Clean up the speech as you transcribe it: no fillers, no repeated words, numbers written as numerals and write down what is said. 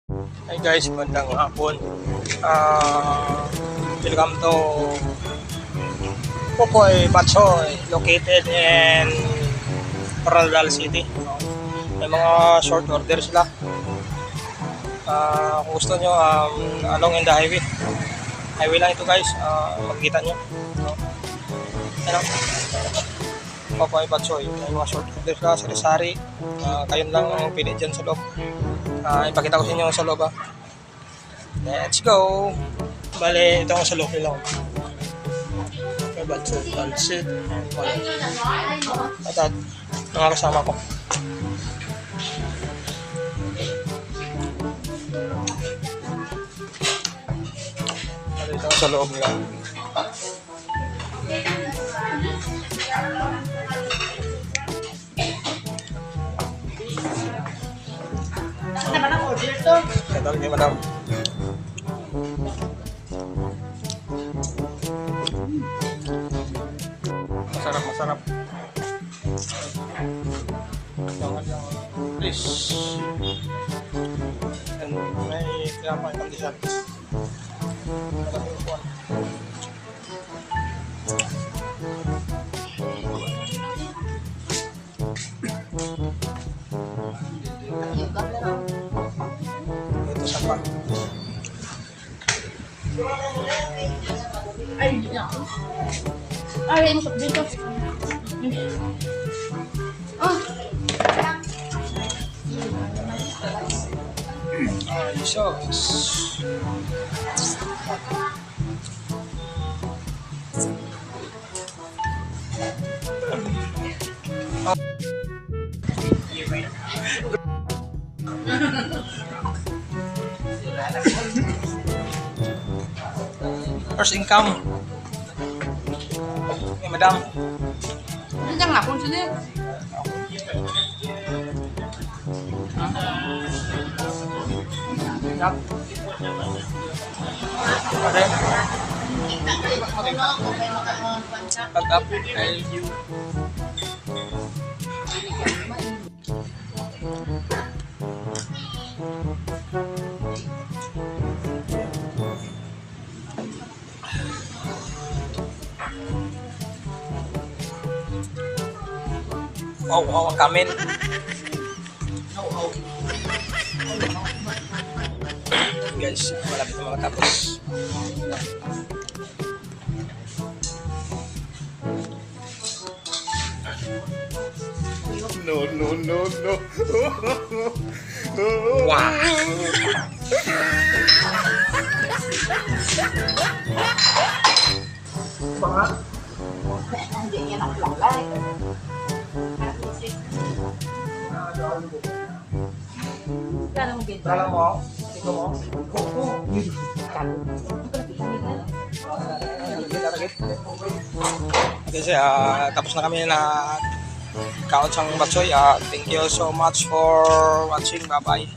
Hi guys, magandang hapon. Welcome to Popoy Batchoy, located in Coronadal City. May mga short order sila. Kung gusto nyo, along in the highway. Highway lang ito guys, makikita nyo. Ano? Popoy Batchoy, may mga short order sila, sari-sari. Kayon lang ang pili dyan sa loob. Ipakita ko sa inyo sa loob. Let's go! Bale, ito ang sa loob nila. May bansit. At mga kasama ko. Bale, ito ang sa loob nila. Ito ni madam. Masarap. Jangan please. Dan may kenapa ikan di sana? Itu sampah. Ay, masuk dito. Ay, sos. First income. Okay, madam. Jangan lah, pun sini. Yap. Ada. Pag-up. Wow, ang kamin. Guys, malapit na makatapos. No. Wow. Banget. Hindi niya naklalay. Kala mo bito? Kala mo? Ito mo? Kasi tapos na kami na count sang batsoy. Thank you so much for watching. Bye-bye.